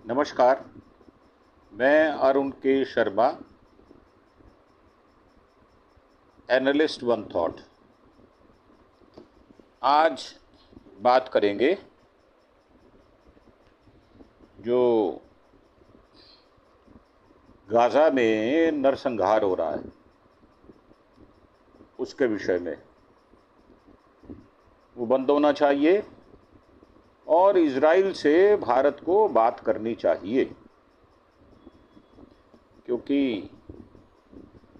नमस्कार। मैं अरुण के शर्मा, एनालिस्ट वन थॉट। आज बात करेंगे जो गाज़ा में नरसंहार हो रहा है उसके विषय में। वो बंद होना चाहिए और इजराइल से भारत को बात करनी चाहिए, क्योंकि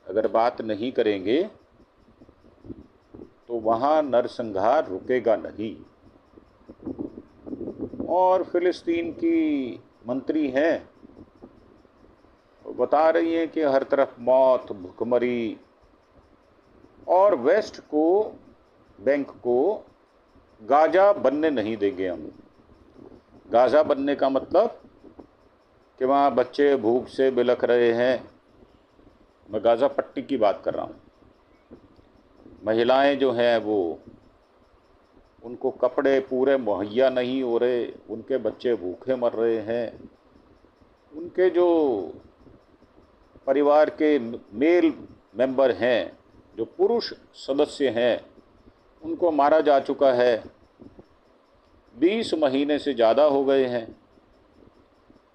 अगर बात नहीं करेंगे तो वहाँ नरसंहार रुकेगा नहीं। और फिलिस्तीन की मंत्री हैं, वो बता रही हैं कि हर तरफ मौत, भुखमरी, और वेस्ट को, बैंक को गाज़ा बनने नहीं देंगे हम। गाज़ा बनने का मतलब कि वहाँ बच्चे भूख से बिलख रहे हैं। मैं गाज़ा पट्टी की बात कर रहा हूँ। महिलाएं जो हैं वो, उनको कपड़े पूरे मुहैया नहीं हो रहे, उनके बच्चे भूखे मर रहे हैं, उनके जो परिवार के मेल मेंबर हैं, जो पुरुष सदस्य हैं, उनको मारा जा चुका है। 20 महीने से ज़्यादा हो गए हैं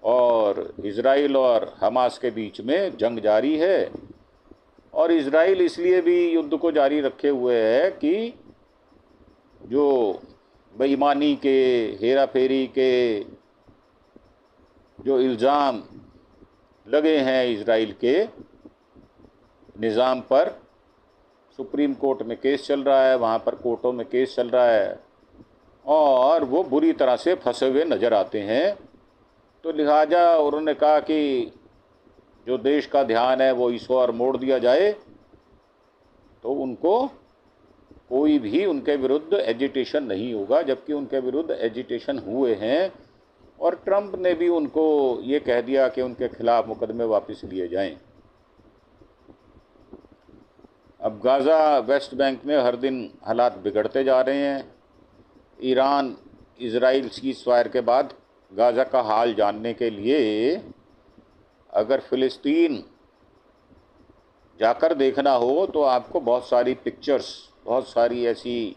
और इजराइल और हमास के बीच में जंग जारी है। और इजराइल इसलिए भी युद्ध को जारी रखे हुए है कि जो बेईमानी के, हेरा फेरी के जो इल्ज़ाम लगे हैं इजराइल के निज़ाम पर, सुप्रीम कोर्ट में केस चल रहा है, वहाँ पर कोर्टों में केस चल रहा है, और वो बुरी तरह से फंसे हुए नज़र आते हैं। तो लिहाजा उन्होंने कहा कि जो देश का ध्यान है वो इस ओर मोड़ दिया जाए, तो उनको कोई भी उनके विरुद्ध एजिटेशन नहीं होगा, जबकि उनके विरुद्ध एजिटेशन हुए हैं। और ट्रंप ने भी उनको ये कह दिया कि उनके खिलाफ मुकदमे वापस लिए जाएं। अब गाज़ा, वेस्ट बैंक में हर दिन हालात बिगड़ते जा रहे हैं। ईरान इजराइल सीज़फायर के बाद गाज़ा का हाल जानने के लिए अगर फ़िलिस्तीन जाकर देखना हो तो आपको बहुत सारी पिक्चर्स, बहुत सारी ऐसी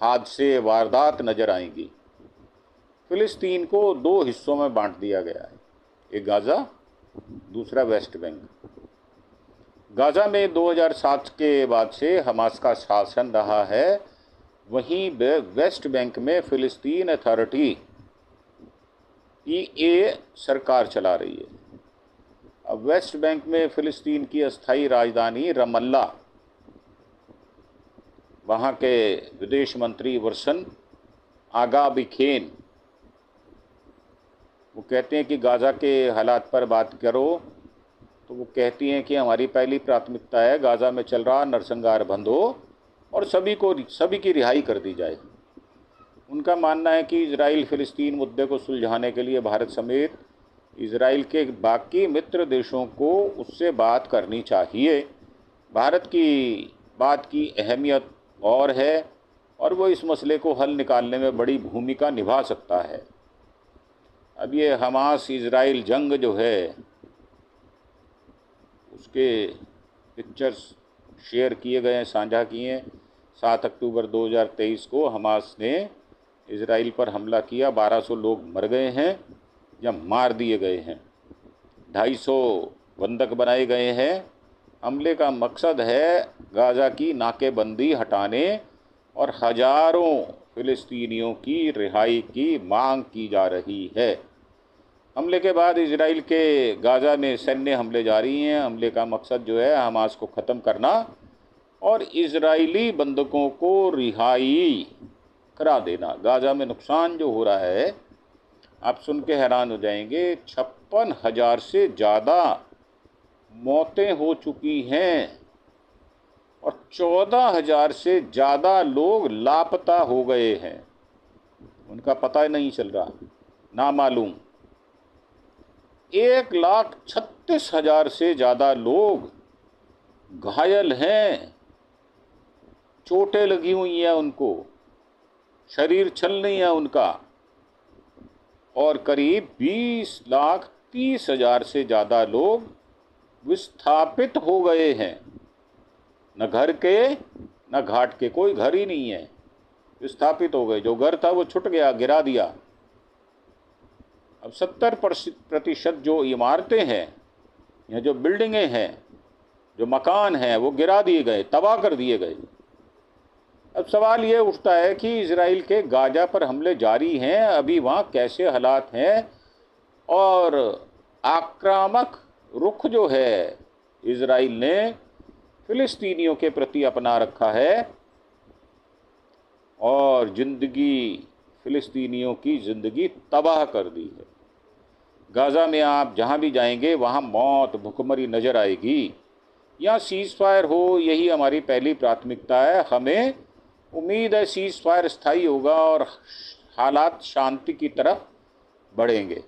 हादसे, वारदात नज़र आएंगी। फ़िलिस्तीन को 2 हिस्सों में बांट दिया गया है, एक गाज़ा, दूसरा वेस्ट बैंक। गाज़ा में 2007 के बाद से हमास का शासन रहा है। वहीं वेस्ट बैंक में फ़िलिस्तीन अथॉरिटी, PA सरकार चला रही है। अब वेस्ट बैंक में फ़िलिस्तीन की अस्थायी राजधानी रमल्ला, वहाँ के विदेश मंत्री वर्सन आगा बिखेन, वो कहते हैं कि गाज़ा के हालात पर बात करो, तो वो कहती हैं कि हमारी पहली प्राथमिकता है गाज़ा में चल रहा नरसंहार बंद हो और सभी की रिहाई कर दी जाए। उनका मानना है कि इजराइल फ़िलिस्तीन मुद्दे को सुलझाने के लिए भारत समेत इजराइल के बाकी मित्र देशों को उससे बात करनी चाहिए। भारत की बात की अहमियत और है, और वो इस मसले को हल निकालने में बड़ी भूमिका निभा सकता है। अब ये हमास इजराइल जंग जो है, उसके पिक्चर्स शेयर किए गए हैं, साझा किए हैं। 7 अक्टूबर 2023 को हमास ने इजराइल पर हमला किया, 1200 लोग मर गए हैं या मार दिए गए हैं, 250 बंधक बनाए गए हैं। हमले का मकसद है गाज़ा की नाकेबंदी हटाने और हज़ारों फ़िलिस्तीनियों की रिहाई की मांग की जा रही है। हमले के बाद इजराइल के गाज़ा में सैन्य हमले जारी हैं। हमले का मकसद जो है हमास को ख़त्म करना और इजरायली बंधकों को रिहाई करा देना। गाज़ा में नुकसान जो हो रहा है, आप सुन के हैरान हो जाएंगे, 56,000 से ज़्यादा मौतें हो चुकी हैं और 14,000 से ज़्यादा लोग लापता हो गए हैं, उनका पता ही नहीं चल रहा, नामालूम। 1,36,000 से ज़्यादा लोग घायल हैं, चोटें लगी हुई हैं उनको, शरीर छल नहीं है उनका, और करीब 20,30,000 से ज़्यादा लोग विस्थापित हो गए हैं। न घर के न घाट के, कोई घर ही नहीं है, विस्थापित हो गए। जो घर था वो छूट गया, गिरा दिया। अब 70% जो इमारतें हैं या जो बिल्डिंगें हैं, जो मकान हैं, वो गिरा दिए गए, तबाह कर दिए गए। अब सवाल ये उठता है कि इजराइल के गाजा पर हमले जारी हैं, अभी वहाँ कैसे हालात हैं, और आक्रामक रुख जो है इजराइल ने फिलिस्तीनियों के प्रति अपना रखा है, और फिलिस्तीनियों की ज़िंदगी तबाह कर दी है। गाज़ा में आप जहाँ भी जाएंगे वहाँ मौत, भुखमरी नज़र आएगी। यहाँ सीज़ फायर हो, यही हमारी पहली प्राथमिकता है। हमें उम्मीद है सीज़ फायर स्थायी होगा और हालात शांति की तरफ बढ़ेंगे।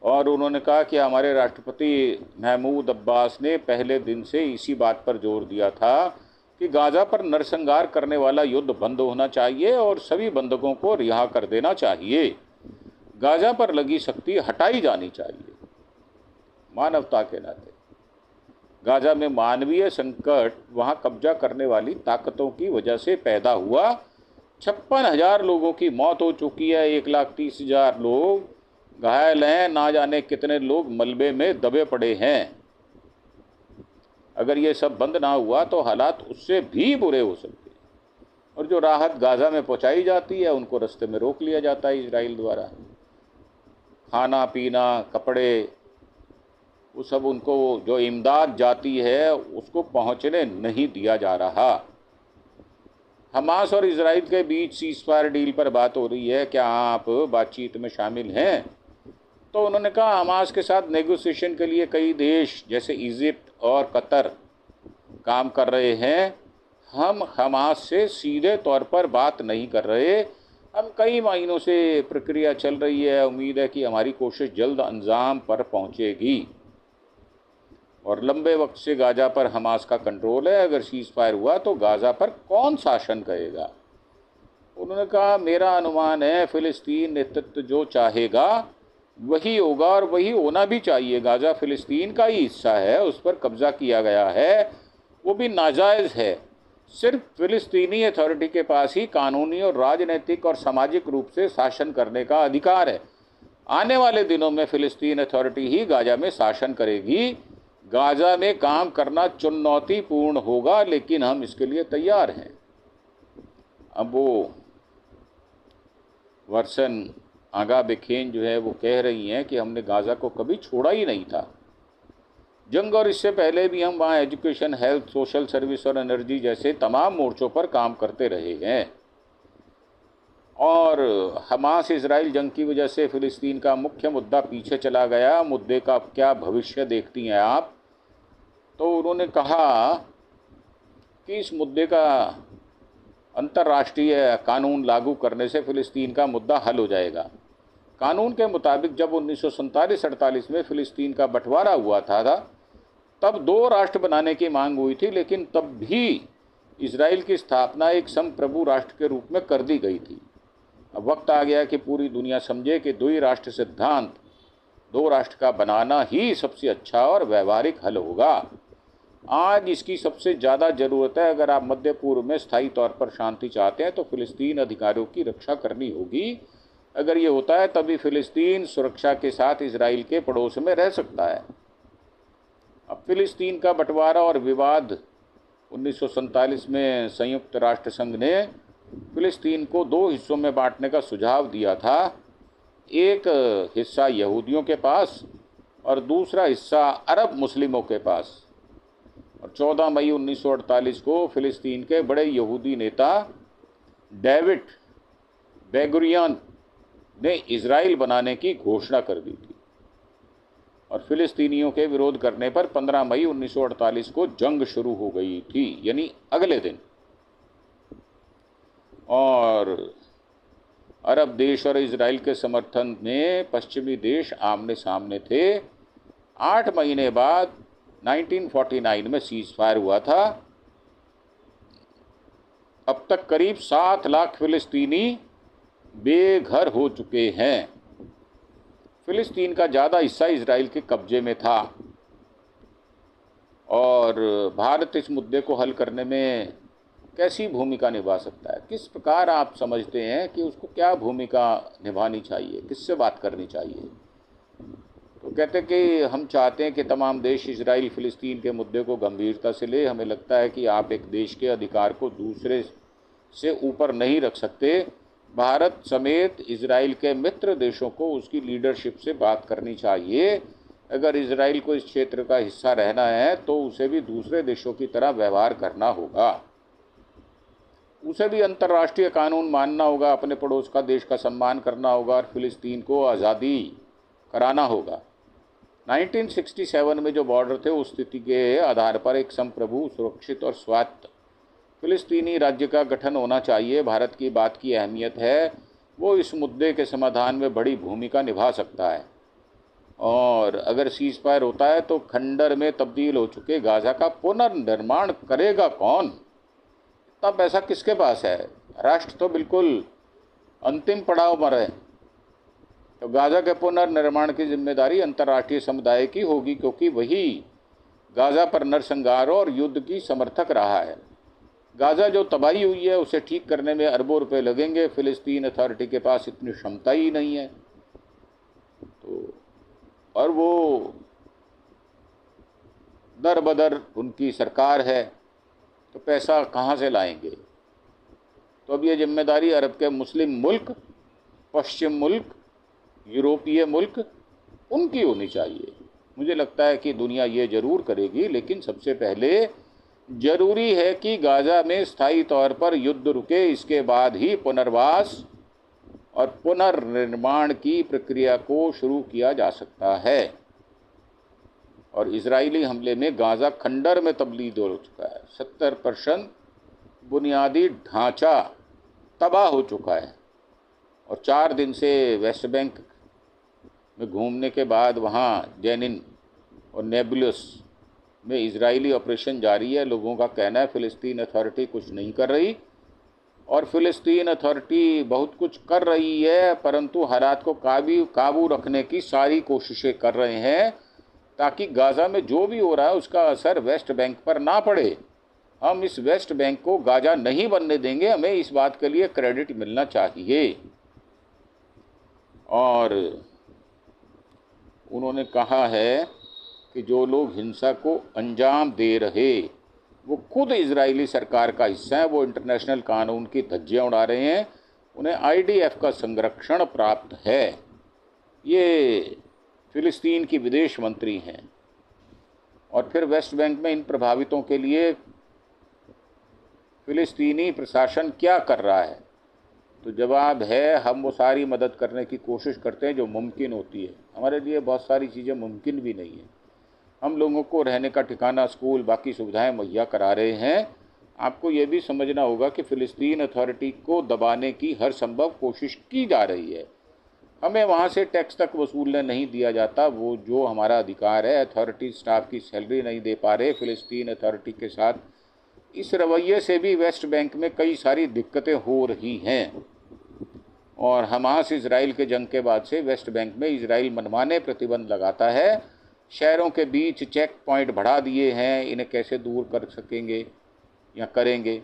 और उन्होंने कहा कि हमारे राष्ट्रपति महमूद अब्बास ने पहले दिन से इसी बात पर जोर दिया था कि गाज़ा पर नरसंहार करने वाला युद्ध बंद होना चाहिए और सभी बंधकों को रिहा कर देना चाहिए। गाज़ा पर लगी सख्ती हटाई जानी चाहिए। मानवता के नाते गाज़ा में मानवीय संकट वहाँ कब्जा करने वाली ताकतों की वजह से पैदा हुआ। 56,000 लोगों की मौत हो चुकी है, 1,30,000 लोग घायल हैं, ना जाने कितने लोग मलबे में दबे पड़े हैं। अगर ये सब बंद ना हुआ तो हालात उससे भी बुरे हो सकते हैं। और जो राहत गाज़ा में पहुंचाई जाती है उनको रास्ते में रोक लिया जाता है इजराइल द्वारा। खाना पीना, कपड़े, वो सब उनको जो इमदाद जाती है उसको पहुंचने नहीं दिया जा रहा। हमास और इजराइल के बीच सीज़ फायर डील पर बात हो रही है, क्या आप बातचीत में शामिल हैं? तो उन्होंने कहा हमास के साथ नेगोशिएशन के लिए कई देश जैसे इजिप्ट और कतर काम कर रहे हैं। हम हमास से सीधे तौर पर बात नहीं कर रहे, हम कई महीनों से प्रक्रिया चल रही है। उम्मीद है कि हमारी कोशिश जल्द अंजाम पर पहुंचेगी। और लंबे वक्त से गाज़ा पर हमास का कंट्रोल है, अगर सीज़ फायर हुआ तो गाज़ा पर कौन शासन करेगा? उन्होंने कहा मेरा अनुमान है फ़िलिस्तीन नेतृत्व जो चाहेगा वही होगा, और वही होना भी चाहिए। गाज़ा फ़िलिस्तीन का ही हिस्सा है, उस पर कब्ज़ा किया गया है, वो भी नाजायज़ है। सिर्फ फ़िलिस्तीनी अथॉरिटी के पास ही कानूनी और राजनीतिक और सामाजिक रूप से शासन करने का अधिकार है। आने वाले दिनों में फ़िलिस्तीन अथॉरिटी ही गाज़ा में शासन करेगी। गाज़ा में काम करना चुनौतीपूर्ण होगा, लेकिन हम इसके लिए तैयार हैं। अब वो वर्सन आगा बेखेन जो है वो कह रही हैं कि हमने गाज़ा को कभी छोड़ा ही नहीं था। जंग और इससे पहले भी हम वहाँ एजुकेशन, हेल्थ, सोशल सर्विस और एनर्जी जैसे तमाम मोर्चों पर काम करते रहे हैं। और हमास इजराइल जंग की वजह से फ़िलिस्तीन का मुख्य मुद्दा पीछे चला गया। मुद्दे का क्या भविष्य देखती हैं आप? तो उन्होंने कहा कि इस मुद्दे का अंतर्राष्ट्रीय कानून लागू करने से फ़िलिस्तीन का मुद्दा हल हो जाएगा। कानून के मुताबिक जब 1947-48 में फ़िलिस्तीन का बंटवारा हुआ था तब 2 राष्ट्र बनाने की मांग हुई थी, लेकिन तब भी इजराइल की स्थापना एक संप्रभु राष्ट्र के रूप में कर दी गई थी। अब वक्त आ गया कि पूरी दुनिया समझे कि 2 राष्ट्र सिद्धांत, 2 राष्ट्र का बनाना ही सबसे अच्छा और व्यवहारिक हल होगा। आज इसकी सबसे ज़्यादा ज़रूरत है। अगर आप मध्य पूर्व में स्थायी तौर पर शांति चाहते हैं तो फ़िलिस्तीन अधिकारियों की रक्षा करनी होगी। अगर ये होता है तभी फ़िलिस्तीन सुरक्षा के साथ इजराइल के पड़ोस में रह सकता है। अब फ़िलिस्तीन का बंटवारा और विवाद 1947 में संयुक्त राष्ट्र संघ ने फ़िलिस्तीन को 2 हिस्सों में बांटने का सुझाव दिया था। एक हिस्सा यहूदियों के पास और दूसरा हिस्सा अरब मुस्लिमों के पास। और 14 मई 1948 को फ़िलिस्तीन के बड़े यहूदी नेता डेविड बेन-गुरियन ने इजराइल बनाने की घोषणा कर दी थी। और फ़िलिस्तीनियों के विरोध करने पर 15 मई 1948 को जंग शुरू हो गई थी, यानी अगले दिन। और अरब देश और इजराइल के समर्थन में पश्चिमी देश आमने सामने थे। 8 महीने बाद 1949 में सीज़ फायर हुआ था। अब तक करीब 7 लाख फ़िलिस्तीनी बेघर हो चुके हैं। फिलिस्तीन का ज़्यादा हिस्सा इजराइल के कब्जे में था और भारत इस मुद्दे को हल करने में कैसी भूमिका निभा सकता है? किस प्रकार आप समझते हैं कि उसको क्या भूमिका निभानी चाहिए, किससे बात करनी चाहिए? तो कहते हैं कि हम चाहते हैं कि तमाम देश इजराइल फ़िलिस्तीन के मुद्दे को गंभीरता से ले। हमें लगता है कि आप एक देश के अधिकार को दूसरे से ऊपर नहीं रख सकते। भारत समेत इजराइल के मित्र देशों को उसकी लीडरशिप से बात करनी चाहिए। अगर इजराइल को इस क्षेत्र का हिस्सा रहना है तो उसे भी दूसरे देशों की तरह व्यवहार करना होगा, उसे भी अंतर्राष्ट्रीय कानून मानना होगा, अपने पड़ोस का देश का सम्मान करना होगा और फिलिस्तीन को आज़ादी कराना होगा। 1967 में जो बॉर्डर थे उस स्थिति के आधार पर एक संप्रभु, सुरक्षित और स्वायत्त फिलिस्तीनी राज्य का गठन होना चाहिए। भारत की बात की अहमियत है, वो इस मुद्दे के समाधान में बड़ी भूमिका निभा सकता है। और अगर सीज फायर होता है तो खंडर में तब्दील हो चुके गाज़ा का पुनर्निर्माण करेगा कौन? इतना पैसा किसके पास है? राष्ट्र तो बिल्कुल अंतिम पड़ाव पर है। तो गाज़ा के पुनर्निर्माण की जिम्मेदारी अंतर्राष्ट्रीय समुदाय की होगी, क्योंकि वही गाज़ा पर नरसंहार और युद्ध की समर्थक रहा है। गाज़ा जो तबाही हुई है उसे ठीक करने में अरबों रुपए लगेंगे। फिलिस्तीन अथॉरिटी के पास इतनी क्षमता ही नहीं है। तो और वो दर बदर उनकी सरकार है, तो पैसा कहाँ से लाएंगे? तो अब ये जिम्मेदारी अरब के मुस्लिम मुल्क, पश्चिम मुल्क, यूरोपीय मुल्क, उनकी होनी चाहिए। मुझे लगता है कि दुनिया ये ज़रूर करेगी, लेकिन सबसे पहले ज़रूरी है कि गाज़ा में स्थायी तौर पर युद्ध रुके। इसके बाद ही पुनर्वास और पुनर्निर्माण की प्रक्रिया को शुरू किया जा सकता है। और इजरायली हमले में गाज़ा खंडर में तब्दील हो चुका है। 70% बुनियादी ढांचा तबाह हो चुका है। और 4 दिन से वेस्ट बैंक में घूमने के बाद वहाँ जेनिन और नेबुलस में इजरायली ऑपरेशन जारी है। लोगों का कहना है फ़िलिस्तीन अथॉरिटी कुछ नहीं कर रही, और फ़िलिस्तीन अथॉरिटी बहुत कुछ कर रही है, परंतु हालात को काबू रखने की सारी कोशिशें कर रहे हैं ताकि गाज़ा में जो भी हो रहा है उसका असर वेस्ट बैंक पर ना पड़े। हम इस वेस्ट बैंक को गाज़ा नहीं बनने देंगे, हमें इस बात के लिए क्रेडिट मिलना चाहिए। और उन्होंने कहा है कि जो लोग हिंसा को अंजाम दे रहे वो खुद इजरायली सरकार का हिस्सा है, वो इंटरनेशनल कानून की धज्जियां उड़ा रहे हैं, उन्हें आईडीएफ का संरक्षण प्राप्त है। ये फिलिस्तीन की विदेश मंत्री हैं। और फिर वेस्ट बैंक में इन प्रभावितों के लिए फिलिस्तीनी प्रशासन क्या कर रहा है? तो जवाब है, हम वो सारी मदद करने की कोशिश करते हैं जो मुमकिन होती है। हमारे लिए बहुत सारी चीज़ें मुमकिन भी नहीं है। हम लोगों को रहने का ठिकाना, स्कूल, बाकी सुविधाएं मुहैया करा रहे हैं। आपको ये भी समझना होगा कि फ़िलिस्तीन अथॉरिटी को दबाने की हर संभव कोशिश की जा रही है। हमें वहाँ से टैक्स तक वसूलने नहीं दिया जाता, वो जो हमारा अधिकार है। अथॉरिटी स्टाफ की सैलरी नहीं दे पा रहे। फ़िलिस्तीन अथॉरिटी के साथ इस रवैये से भी वेस्ट बैंक में कई सारी दिक्कतें हो रही हैं। और हमास इजराइल के जंग के बाद से वेस्ट बैंक में इजराइल मनमाने प्रतिबंध लगाता है। शहरों के बीच चेक पॉइंट बढ़ा दिए हैं, इन्हें कैसे दूर कर सकेंगे या करेंगे?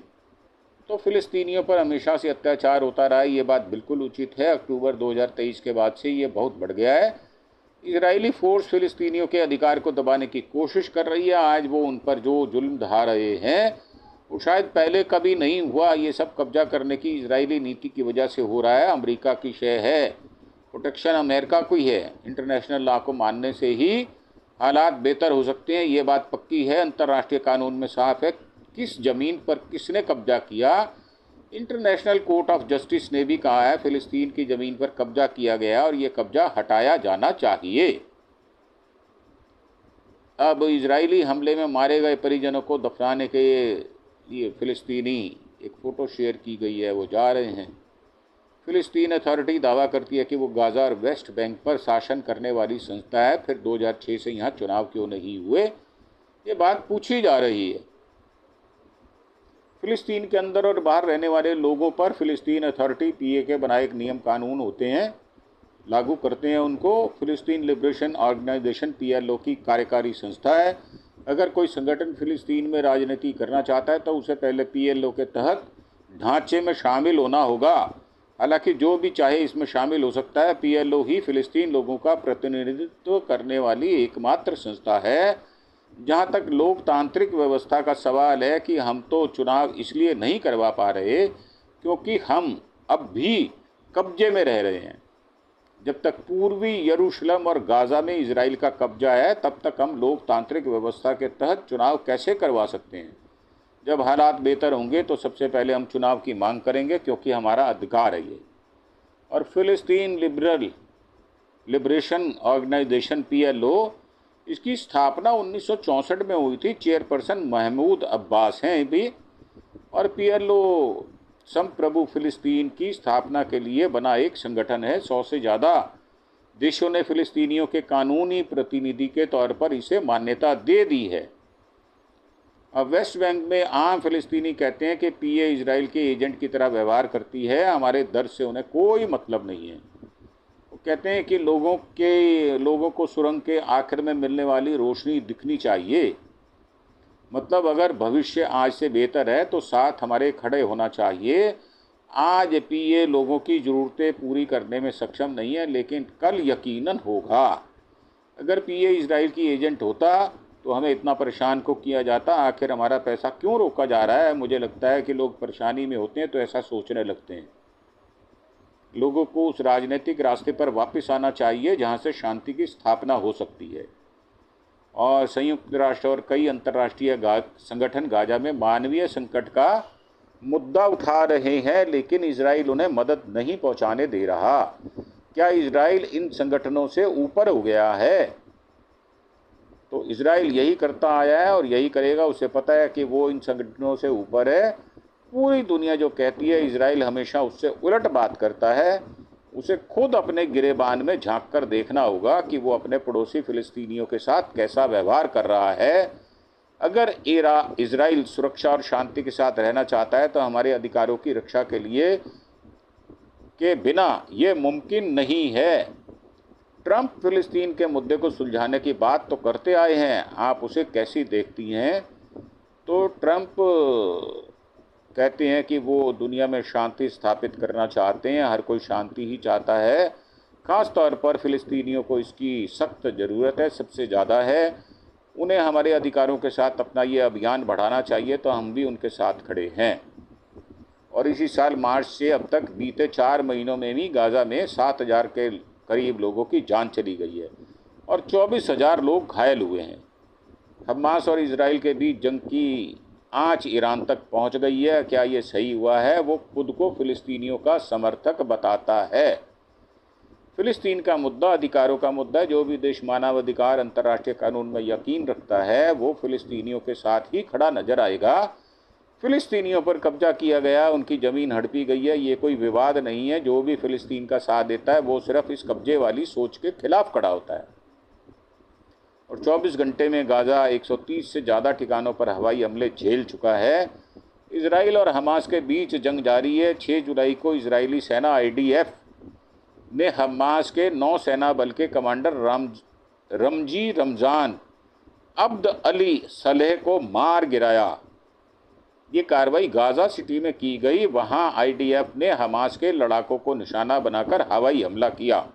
तो फ़िलिस्तीनियों पर हमेशा से अत्याचार होता रहा है, ये बात बिल्कुल उचित है। अक्टूबर 2023 के बाद से ये बहुत बढ़ गया है। इजरायली फ़ोर्स फ़िलिस्तीनियों के अधिकार को दबाने की कोशिश कर रही है। आज वो उन पर जो जुल्म ढा रहे हैं वो शायद पहले कभी नहीं हुआ। ये सब कब्जा करने की इजरायली नीति की वजह से हो रहा है। अमेरिका की शय है, प्रोटेक्शन अमेरिका को ही है। इंटरनेशनल लॉ को मानने से ही हालात बेहतर हो सकते हैं, ये बात पक्की है। अंतर्राष्ट्रीय कानून में साफ है किस ज़मीन पर किसने कब्जा किया। इंटरनेशनल कोर्ट ऑफ जस्टिस ने भी कहा है फ़िलिस्तीन की ज़मीन पर कब्जा किया गया और ये कब्जा हटाया जाना चाहिए। अब इजरायली हमले में मारे गए परिजनों को दफनाने के लिए फ़िलिस्तीनी एक फ़ोटो शेयर की गई है, वो जा रहे हैं। फ़िलिस्तीन अथॉरिटी दावा करती है कि वो गाज़ा और वेस्ट बैंक पर शासन करने वाली संस्था है। फिर 2006 से यहाँ चुनाव क्यों नहीं हुए, ये बात पूछी जा रही है। फ़िलिस्तीन के अंदर और बाहर रहने वाले लोगों पर फ़िलिस्तीन अथॉरिटी पीए के बनाए एक नियम कानून होते हैं, लागू करते हैं उनको। फ़िलिस्तीन लिबरेशन ऑर्गेनाइजेशन पीएलओ की कार्यकारी संस्था है। अगर कोई संगठन फ़िलिस्तीन में राजनीति करना चाहता है तो उसे पहले पीएलओ के तहत ढांचे में शामिल होना होगा। हालांकि जो भी चाहे इसमें शामिल हो सकता है। पीएलओ ही फ़िलिस्तीन लोगों का प्रतिनिधित्व करने वाली एकमात्र संस्था है। जहाँ तक लोकतांत्रिक व्यवस्था का सवाल है कि हम तो चुनाव इसलिए नहीं करवा पा रहे क्योंकि हम अब भी कब्जे में रह रहे हैं। जब तक पूर्वी यरूशलेम और गाज़ा में इजराइल का कब्जा है तब तक हम लोकतांत्रिक व्यवस्था के तहत चुनाव कैसे करवा सकते हैं। जब हालात बेहतर होंगे तो सबसे पहले हम चुनाव की मांग करेंगे क्योंकि हमारा अधिकार है ये। और फ़िलिस्तीन लिबरेशन ऑर्गेनाइजेशन पीएलओ, इसकी स्थापना 1964 में हुई थी। चेयरपर्सन महमूद अब्बास हैं भी। और पीएलओ संप्रभु फ़िलिस्तीन की स्थापना के लिए बना एक संगठन है। 100 से ज़्यादा देशों ने फ़िलिस्तीनियों के कानूनी प्रतिनिधि के तौर पर इसे मान्यता दे दी है। अब वेस्ट बैंक में आम फ़िलिस्तीनी कहते हैं कि पीए इजराइल के एजेंट की तरह व्यवहार करती है, हमारे दर्द से उन्हें कोई मतलब नहीं है। वो कहते हैं कि लोगों को सुरंग के आखिर में मिलने वाली रोशनी दिखनी चाहिए। मतलब अगर भविष्य आज से बेहतर है तो साथ हमारे खड़े होना चाहिए। आज पीए लोगों की ज़रूरतें पूरी करने में सक्षम नहीं है, लेकिन कल यकीनन होगा। अगर पीए इजराइल की एजेंट होता तो हमें इतना परेशान को किया जाता। आखिर हमारा पैसा क्यों रोका जा रहा है? मुझे लगता है कि लोग परेशानी में होते हैं तो ऐसा सोचने लगते हैं। लोगों को उस राजनीतिक रास्ते पर वापस आना चाहिए जहां से शांति की स्थापना हो सकती है। और संयुक्त राष्ट्र और कई अंतर्राष्ट्रीय संगठन गाजा में मानवीय संकट का मुद्दा उठा रहे हैं, लेकिन इजराइल उन्हें मदद नहीं पहुंचाने दे रहा। क्या इजराइल इन संगठनों से ऊपर हो गया है? तो इजराइल यही करता आया है और यही करेगा। उसे पता है कि वो इन संगठनों से ऊपर है। पूरी दुनिया जो कहती है इजराइल हमेशा उससे उलट बात करता है। उसे खुद अपने गिरेबान में झांक कर देखना होगा कि वो अपने पड़ोसी फ़िलिस्तीनियों के साथ कैसा व्यवहार कर रहा है। अगर इजराइल सुरक्षा और शांति के साथ रहना चाहता है तो हमारे अधिकारों की रक्षा के बिना ये मुमकिन नहीं है। ट्रंप फ़िलिस्तीन के मुद्दे को सुलझाने की बात तो करते आए हैं, आप उसे कैसी देखती हैं? तो ट्रंप कहते हैं कि वो दुनिया में शांति स्थापित करना चाहते हैं। हर कोई शांति ही चाहता है, ख़ास तौर पर फ़िलिस्तीनियों को इसकी सख्त ज़रूरत है, सबसे ज़्यादा है। उन्हें हमारे अधिकारों के साथ अपना ये अभियान बढ़ाना चाहिए, तो हम भी उनके साथ खड़े हैं। और इसी साल मार्च से अब तक बीते 4 महीनों में भी गाज़ा में 7,000 के करीब लोगों की जान चली गई है और 24,000 लोग घायल हुए हैं। हमास और इजराइल के बीच जंग की आंच ईरान तक पहुंच गई है। क्या ये सही हुआ है? वो खुद को फ़िलिस्तीनियों का समर्थक बताता है। फ़िलिस्तीन का मुद्दा अधिकारों का मुद्दा है। जो भी देश मानवाधिकार अंतर्राष्ट्रीय कानून में यकीन रखता है वो फ़िलिस्तीनियों के साथ ही खड़ा नजर आएगा। फ़िलिस्तीनियों पर कब्जा किया गया, उनकी ज़मीन हड़पी गई है, ये कोई विवाद नहीं है। जो भी फ़िलिस्तीन का साथ देता है वो सिर्फ इस कब्जे वाली सोच के खिलाफ खड़ा होता है। और 24 घंटे में गाज़ा 130 से ज़्यादा ठिकानों पर हवाई हमले झेल चुका है। इजराइल और हमास के बीच जंग जारी है। 6 जुलाई को इजरायली सेना IDF ने हमास के नौसेना बल के कमांडर रमजी रमज़ान अब्द अली सलेह को मार गिराया। ये कार्रवाई गाज़ा सिटी में की गई। वहाँ IDF ने हमास के लड़ाकों को निशाना बनाकर हवाई हमला किया।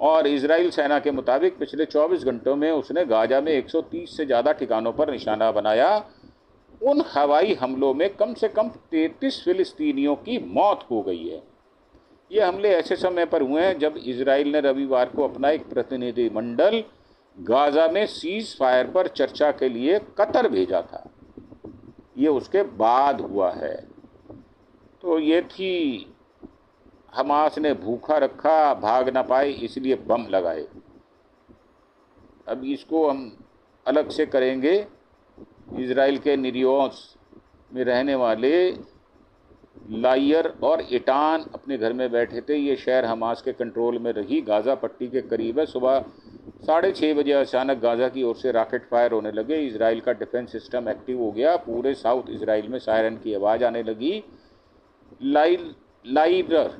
और इजराइल सेना के मुताबिक पिछले 24 घंटों में उसने गाज़ा में 130 से ज़्यादा ठिकानों पर निशाना बनाया। उन हवाई हमलों में कम से कम 33 फ़िलिस्तीनियों की मौत हो गई है। ये हमले ऐसे समय पर हुए हैं जब इजराइल ने रविवार को अपना एक प्रतिनिधिमंडल गाज़ा में सीज़ फायर पर चर्चा के लिए कतर भेजा था। ये उसके बाद हुआ है। तो ये थी, हमास ने भूखा रखा, भाग ना पाए इसलिए बम लगाए। अब इसको हम अलग से करेंगे। इजराइल के निरियोस में रहने वाले लायर और इटान अपने घर में बैठे थे। ये शहर हमास के कंट्रोल में रही गाज़ा पट्टी के करीब है। सुबह 6:30 बजे अचानक गाज़ा की ओर से रॉकेट फायर होने लगे। इजराइल का डिफेंस सिस्टम एक्टिव हो गया। पूरे साउथ इजराइल में सायरन की आवाज़ आने लगी। लाइर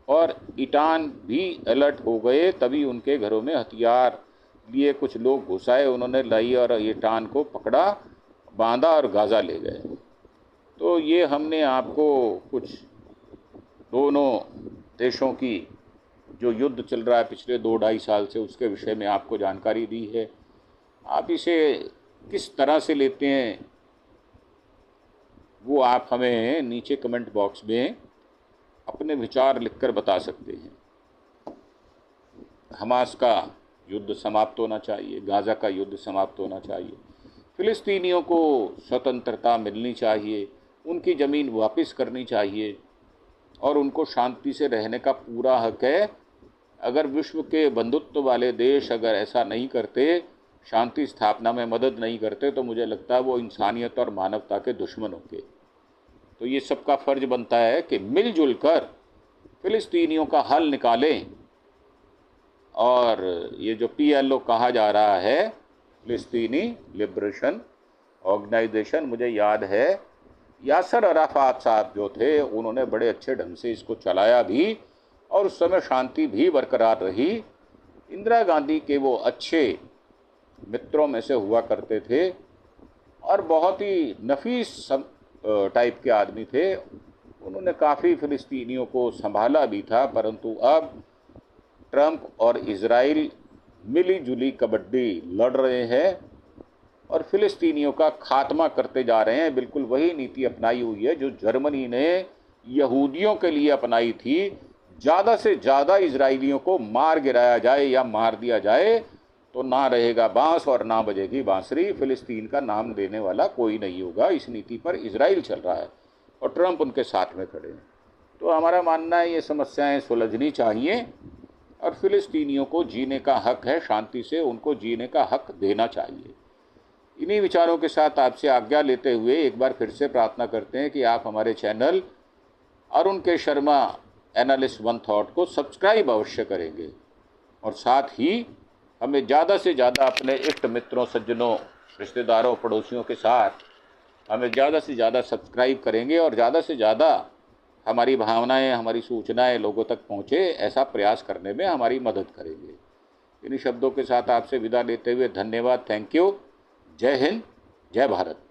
और इटान भी अलर्ट हो गए। तभी उनके घरों में हथियार लिए कुछ लोग घुस आए। उन्होंने लाई और इटान को पकड़ा, बांधा और गाज़ा ले गए। तो ये हमने आपको कुछ दोनों देशों की जो युद्ध चल रहा है पिछले 2-2.5 साल से, उसके विषय में आपको जानकारी दी है। आप इसे किस तरह से लेते हैं वो आप हमें नीचे कमेंट बॉक्स में अपने विचार लिखकर बता सकते हैं। हमास का युद्ध समाप्त होना चाहिए, गाज़ा का युद्ध समाप्त होना चाहिए, फ़िलिस्तीनियों को स्वतंत्रता मिलनी चाहिए, उनकी ज़मीन वापस करनी चाहिए और उनको शांति से रहने का पूरा हक है। अगर विश्व के बंधुत्व वाले देश अगर ऐसा नहीं करते, शांति स्थापना में मदद नहीं करते, तो मुझे लगता है वो इंसानियत और मानवता के दुश्मन होंगे। तो ये सबका फ़र्ज बनता है कि मिलजुल कर फ़िलिस्तीनियों का हल निकालें। और ये जो PLO कहा जा रहा है, फ़िलिस्तीनी लिबरेशन ऑर्गेनाइजेशन, मुझे याद है यासर अराफात साहब जो थे, उन्होंने बड़े अच्छे ढंग से इसको चलाया भी और उस समय शांति भी बरकरार रही। इंदिरा गांधी के वो अच्छे मित्रों में से हुआ करते थे और बहुत ही नफीस टाइप के आदमी थे। उन्होंने काफ़ी फ़िलिस्तीनियों को संभाला भी था, परंतु अब ट्रंप और इजराइल मिली जुली कबड्डी लड़ रहे हैं और फ़िलिस्तीनियों का खात्मा करते जा रहे हैं। बिल्कुल वही नीति अपनाई हुई है जो जर्मनी ने यहूदियों के लिए अपनाई थी। ज़्यादा से ज़्यादा इजराइलियों को मार गिराया जाए या मार दिया जाए तो ना रहेगा बांस और ना बजेगी बांसुरी। फ़िलिस्तीन का नाम लेने वाला कोई नहीं होगा। इस नीति पर इजराइल चल रहा है और ट्रंप उनके साथ में खड़े हैं। तो हमारा मानना है ये समस्याएं सुलझनी चाहिए और फ़िलिस्तीनियों को जीने का हक है, शांति से उनको जीने का हक देना चाहिए। इन्हीं विचारों के साथ आपसे आज्ञा लेते हुए एक बार फिर से प्रार्थना करते हैं कि आप हमारे चैनल अरुण के शर्मा एनालिस्ट वन थॉट को सब्सक्राइब अवश्य करेंगे और साथ ही हमें ज़्यादा से ज़्यादा अपने इष्ट मित्रों, सज्जनों, रिश्तेदारों, पड़ोसियों के साथ हमें ज़्यादा से ज़्यादा सब्सक्राइब करेंगे और ज़्यादा से ज़्यादा हमारी भावनाएं, हमारी सूचनाएं लोगों तक पहुँचे, ऐसा प्रयास करने में हमारी मदद करेंगे। इन्हीं शब्दों के साथ आपसे विदा लेते हुए धन्यवाद, थैंक यू, जय हिंद, जय भारत।